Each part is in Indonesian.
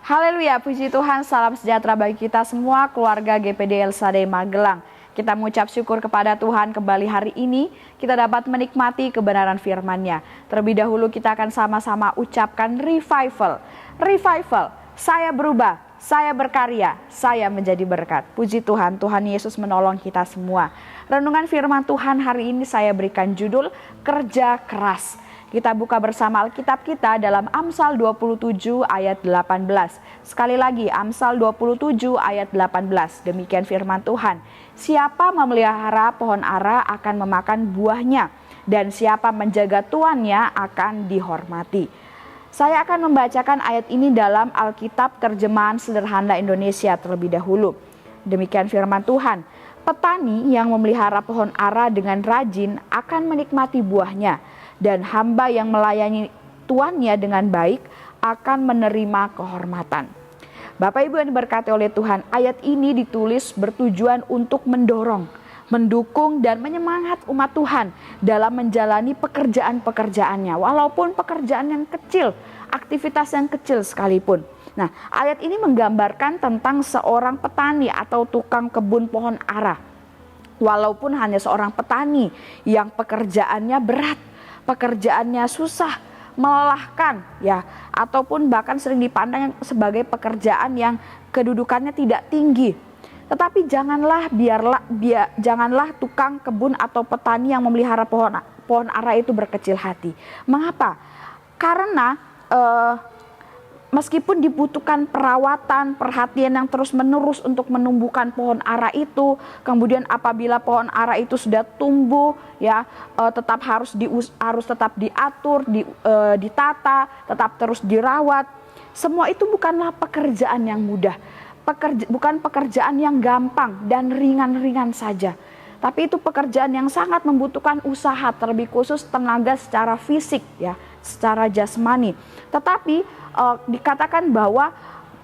Haleluya, puji Tuhan, salam sejahtera bagi kita semua, keluarga GPD El Shaddai Magelang. Kita mengucap syukur kepada Tuhan kembali hari ini, kita dapat menikmati kebenaran firman-Nya. Terlebih dahulu kita akan sama-sama ucapkan revival. Revival, saya berubah, saya berkarya, saya menjadi berkat. Puji Tuhan, Tuhan Yesus menolong kita semua. Renungan firman Tuhan hari ini saya berikan judul Kerja Keras. Kita buka bersama Alkitab kita dalam Amsal 27 ayat 18. Sekali lagi Amsal 27 ayat 18. Demikian firman Tuhan. Siapa memelihara pohon ara akan memakan buahnya, dan siapa menjaga tuannya akan dihormati. Saya akan membacakan ayat ini dalam Alkitab terjemahan sederhana Indonesia terlebih dahulu. Demikian firman Tuhan. Petani yang memelihara pohon ara dengan rajin akan menikmati buahnya, dan hamba yang melayani tuannya dengan baik akan menerima kehormatan. Bapak Ibu yang diberkati oleh Tuhan, ayat ini ditulis bertujuan untuk mendorong, mendukung dan menyemangat umat Tuhan dalam menjalani pekerjaan-pekerjaannya, walaupun pekerjaan yang kecil, aktivitas yang kecil sekalipun. Nah, ayat ini menggambarkan tentang seorang petani atau tukang kebun pohon ara. Walaupun hanya seorang petani yang pekerjaannya berat, pekerjaannya susah, melelahkan ya, ataupun bahkan sering dipandang sebagai pekerjaan yang kedudukannya tidak tinggi. Tetapi janganlah tukang kebun atau petani yang memelihara pohon ara itu berkecil hati. Mengapa? Karena meskipun dibutuhkan perawatan, perhatian yang terus-menerus untuk menumbuhkan pohon ara itu, kemudian apabila pohon ara itu sudah tumbuh, ya tetap harus tetap diatur, ditata, tetap terus dirawat. Semua itu bukanlah pekerjaan yang mudah, bukan pekerjaan yang gampang dan ringan-ringan saja. Tapi itu pekerjaan yang sangat membutuhkan usaha, terlebih khusus tenaga secara fisik, ya, secara jasmani. Tetapi dikatakan bahwa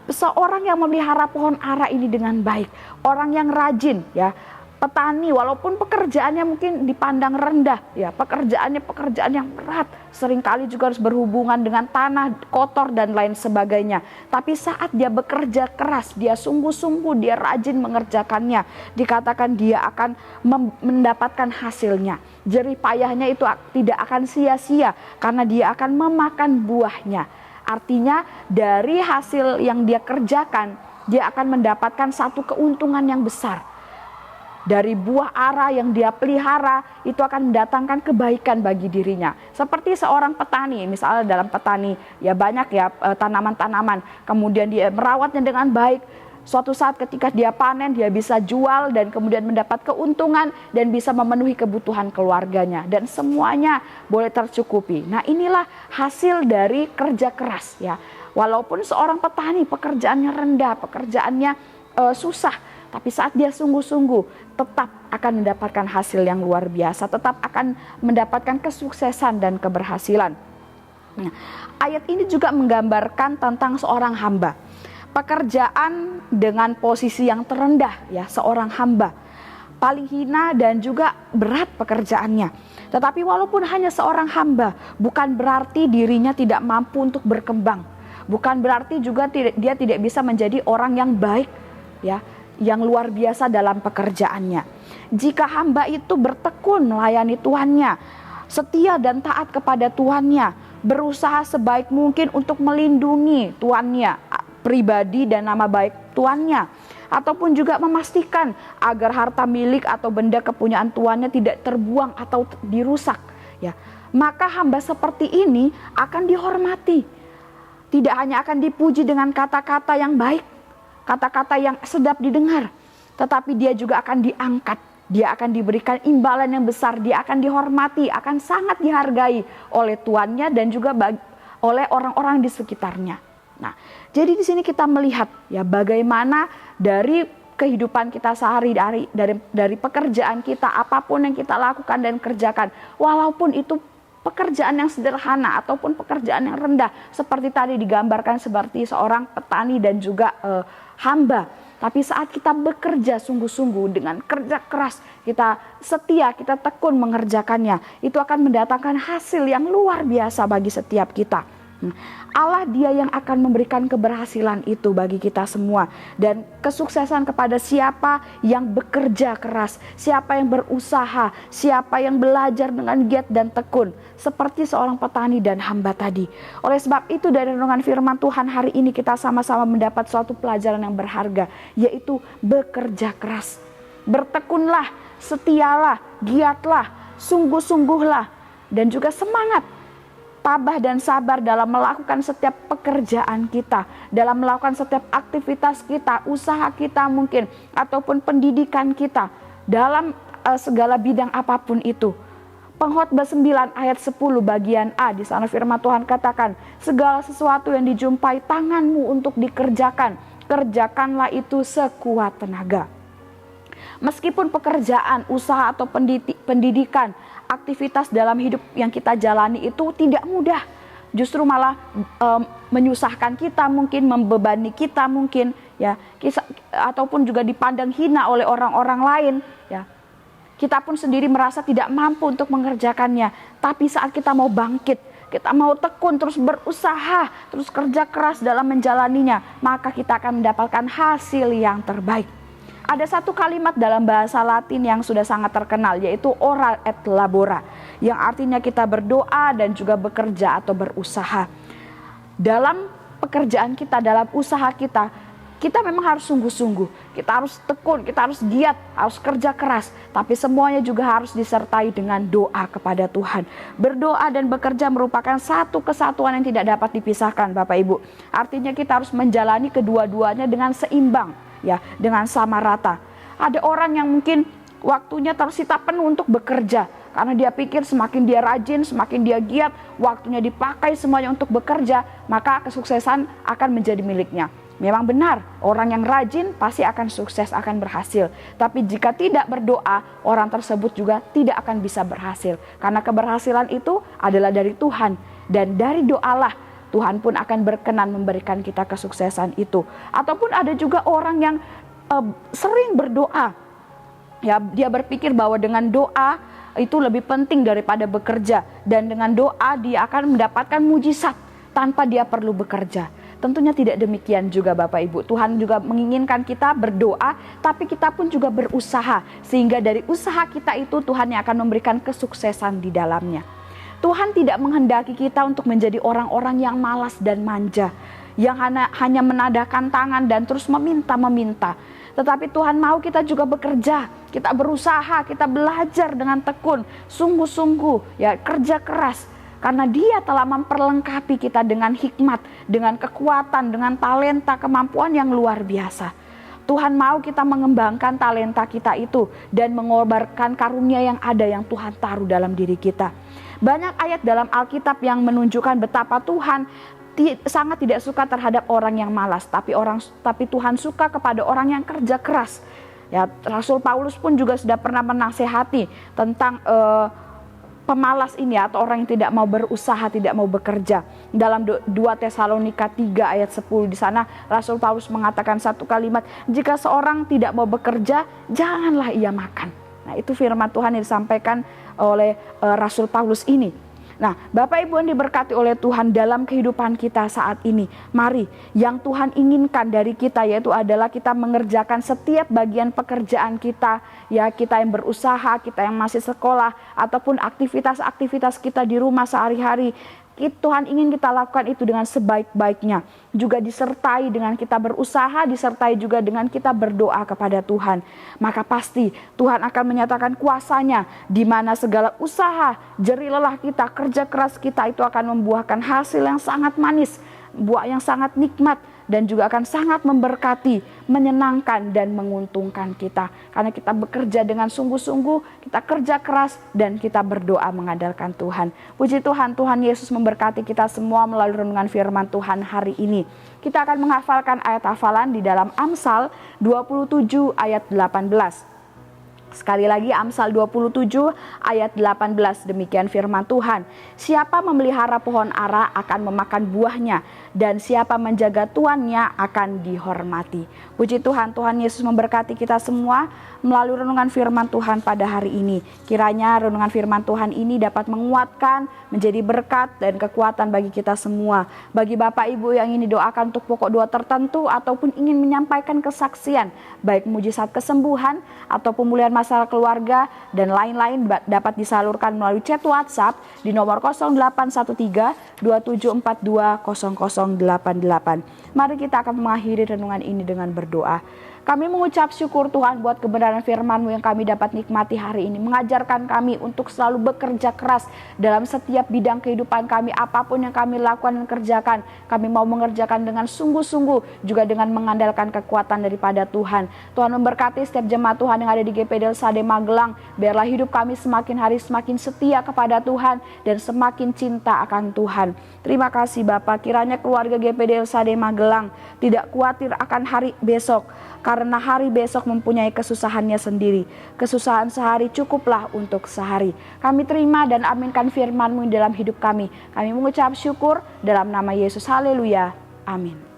seorang yang memelihara pohon ara ini dengan baik, orang yang rajin, ya, petani walaupun pekerjaannya mungkin dipandang rendah, ya, pekerjaan yang berat, seringkali juga harus berhubungan dengan tanah kotor dan lain sebagainya. Tapi saat dia bekerja keras, dia sungguh-sungguh, dia rajin mengerjakannya, dikatakan dia akan mendapatkan hasilnya. Jerih payahnya itu tidak akan sia-sia karena dia akan memakan buahnya. Artinya dari hasil yang dia kerjakan, dia akan mendapatkan satu keuntungan yang besar. Dari buah ara yang dia pelihara, itu akan mendatangkan kebaikan bagi dirinya. Seperti seorang petani, misalnya dalam petani, ya banyak ya tanaman-tanaman. Kemudian dia merawatnya dengan baik. Suatu saat ketika dia panen, dia bisa jual dan kemudian mendapat keuntungan dan bisa memenuhi kebutuhan keluarganya. Dan semuanya boleh tercukupi. Nah, inilah hasil dari kerja keras, ya. Walaupun seorang petani pekerjaannya rendah, pekerjaannya susah, tapi saat dia sungguh-sungguh tetap akan mendapatkan hasil yang luar biasa, tetap akan mendapatkan kesuksesan dan keberhasilan. Nah, ayat ini juga menggambarkan tentang seorang hamba. Pekerjaan dengan posisi yang terendah, ya, seorang hamba. Paling hina dan juga berat pekerjaannya. Tetapi walaupun hanya seorang hamba, bukan berarti dirinya tidak mampu untuk berkembang. Bukan berarti juga dia tidak bisa menjadi orang yang baik, ya, yang luar biasa dalam pekerjaannya. Jika hamba itu bertekun melayani tuannya, setia dan taat kepada tuannya, berusaha sebaik mungkin untuk melindungi tuannya pribadi dan nama baik tuannya, ataupun juga memastikan agar harta milik atau benda kepunyaan tuannya tidak terbuang atau dirusak, ya, maka hamba seperti ini akan dihormati. Tidak hanya akan dipuji dengan kata-kata yang baik, kata-kata yang sedap didengar, tetapi dia juga akan diangkat, dia akan diberikan imbalan yang besar, dia akan dihormati, akan sangat dihargai oleh tuannya dan juga oleh orang-orang di sekitarnya. Nah, jadi di sini kita melihat, ya, bagaimana dari kehidupan kita sehari-hari, dari pekerjaan kita, apapun yang kita lakukan dan kerjakan, walaupun itu pekerjaan yang sederhana ataupun pekerjaan yang rendah, seperti tadi digambarkan seperti seorang petani dan juga hamba. Tapi saat kita bekerja sungguh-sungguh dengan kerja keras, kita setia, kita tekun mengerjakannya, itu akan mendatangkan hasil yang luar biasa bagi setiap kita. Allah dia yang akan memberikan keberhasilan itu bagi kita semua. Dan kesuksesan kepada siapa yang bekerja keras, siapa yang berusaha, siapa yang belajar dengan giat dan tekun. Seperti seorang petani dan hamba tadi. Oleh sebab itu dari renungan firman Tuhan hari ini kita sama-sama mendapat suatu pelajaran yang berharga. Yaitu bekerja keras. Bertekunlah, setialah, giatlah, sungguh-sungguhlah. Dan juga semangat, tabah dan sabar dalam melakukan setiap pekerjaan kita, dalam melakukan setiap aktivitas kita, usaha kita mungkin, ataupun pendidikan kita, dalam segala bidang apapun itu. Pengkhotbah 9 ayat 10 bagian A, di sana firman Tuhan katakan, segala sesuatu yang dijumpai tanganmu untuk dikerjakan, kerjakanlah itu sekuat tenaga. Meskipun pekerjaan, usaha atau pendidikan, aktivitas dalam hidup yang kita jalani itu tidak mudah. Justru malah menyusahkan kita mungkin, membebani kita mungkin, ya, ataupun juga dipandang hina oleh orang-orang lain, ya. Kita pun sendiri merasa tidak mampu untuk mengerjakannya. Tapi saat kita mau bangkit, kita mau tekun, terus berusaha, terus kerja keras dalam menjalaninya, maka kita akan mendapatkan hasil yang terbaik. Ada satu kalimat dalam bahasa Latin yang sudah sangat terkenal, yaitu ora et labora, yang artinya kita berdoa dan juga bekerja atau berusaha. Dalam pekerjaan kita, dalam usaha kita, kita memang harus sungguh-sungguh, kita harus tekun, kita harus giat, harus kerja keras, tapi semuanya juga harus disertai dengan doa kepada Tuhan. Berdoa dan bekerja merupakan satu kesatuan yang tidak dapat dipisahkan, Bapak Ibu. Artinya kita harus menjalani kedua-duanya dengan seimbang, ya, dengan sama rata. Ada orang yang mungkin waktunya tersita penuh untuk bekerja karena dia pikir semakin dia rajin, semakin dia giat, waktunya dipakai semuanya untuk bekerja, maka kesuksesan akan menjadi miliknya. Memang benar, orang yang rajin pasti akan sukses, akan berhasil. Tapi jika tidak berdoa, orang tersebut juga tidak akan bisa berhasil. Karena keberhasilan itu adalah dari Tuhan, dan dari doalah Tuhan pun akan berkenan memberikan kita kesuksesan itu. Ataupun ada juga orang yang sering berdoa. Ya, dia berpikir bahwa dengan doa itu lebih penting daripada bekerja. Dan dengan doa dia akan mendapatkan mujizat tanpa dia perlu bekerja. Tentunya tidak demikian juga Bapak Ibu. Tuhan juga menginginkan kita berdoa, tapi kita pun juga berusaha. Sehingga dari usaha kita itu Tuhan yang akan memberikan kesuksesan di dalamnya. Tuhan tidak menghendaki kita untuk menjadi orang-orang yang malas dan manja, yang hanya menadahkan tangan dan terus meminta-meminta. Tetapi Tuhan mau kita juga bekerja, kita berusaha, kita belajar dengan tekun, sungguh-sungguh, ya, kerja keras. Karena Dia telah memperlengkapi kita dengan hikmat, dengan kekuatan, dengan talenta, kemampuan yang luar biasa. Tuhan mau kita mengembangkan talenta kita itu dan mengorbankan karunia yang ada yang Tuhan taruh dalam diri kita. Banyak ayat dalam Alkitab yang menunjukkan betapa Tuhan sangat tidak suka terhadap orang yang malas, tapi Tuhan suka kepada orang yang kerja keras. Ya, Rasul Paulus pun juga sudah pernah menasehati tentang pemalas ini atau orang yang tidak mau berusaha, tidak mau bekerja. Dalam 2 Tesalonika 3 ayat 10 di sana Rasul Paulus mengatakan satu kalimat, jika seorang tidak mau bekerja, janganlah ia makan. Nah, itu firman Tuhan yang disampaikan oleh Rasul Paulus ini. Nah, Bapak Ibu yang diberkati oleh Tuhan dalam kehidupan kita saat ini, mari yang Tuhan inginkan dari kita yaitu adalah kita mengerjakan setiap bagian pekerjaan kita, ya, kita yang berusaha, kita yang masih sekolah, ataupun aktivitas-aktivitas kita di rumah sehari-hari. Tuhan ingin kita lakukan itu dengan sebaik-baiknya, juga disertai dengan kita berusaha, disertai juga dengan kita berdoa kepada Tuhan. Maka pasti Tuhan akan menyatakan kuasa-Nya, di mana segala usaha, jerih lelah kita, kerja keras kita itu akan membuahkan hasil yang sangat manis, buah yang sangat nikmat, dan juga akan sangat memberkati, menyenangkan dan menguntungkan kita. Karena kita bekerja dengan sungguh-sungguh, kita kerja keras dan kita berdoa mengandalkan Tuhan. Puji Tuhan, Tuhan Yesus memberkati kita semua melalui renungan firman Tuhan hari ini. Kita akan menghafalkan ayat hafalan di dalam Amsal 27 ayat 18. Sekali lagi Amsal 27 ayat 18, demikian firman Tuhan. Siapa memelihara pohon ara akan memakan buahnya, dan siapa menjaga tuannya akan dihormati. Puji Tuhan, Tuhan Yesus memberkati kita semua melalui renungan firman Tuhan pada hari ini. Kiranya renungan firman Tuhan ini dapat menguatkan, menjadi berkat dan kekuatan bagi kita semua. Bagi Bapak Ibu yang ingin didoakan untuk pokok doa tertentu ataupun ingin menyampaikan kesaksian, baik mujizat kesembuhan atau pemulihan masalah keluarga dan lain-lain, dapat disalurkan melalui chat WhatsApp di nomor 0813 2742 0088. Mari kita akan mengakhiri renungan ini dengan berdoa. Kami mengucap syukur Tuhan buat kebenaran firman-Mu yang kami dapat nikmati hari ini. Mengajarkan kami untuk selalu bekerja keras dalam setiap bidang kehidupan kami. Apapun yang kami lakukan dan kerjakan, kami mau mengerjakan dengan sungguh-sungguh, juga dengan mengandalkan kekuatan daripada Tuhan. Tuhan memberkati setiap jemaat Tuhan yang ada di GPD Sade Magelang. Biarlah hidup kami semakin hari semakin setia kepada Tuhan dan semakin cinta akan Tuhan. Terima kasih Bapak, kiranya keluarga GPD Sade Magelang tidak khawatir akan hari besok, karena hari besok mempunyai kesusahannya sendiri. Kesusahan sehari cukuplah untuk sehari. Kami terima dan aminkan firman-Mu dalam hidup kami. Kami mengucap syukur dalam nama Yesus. Haleluya. Amin.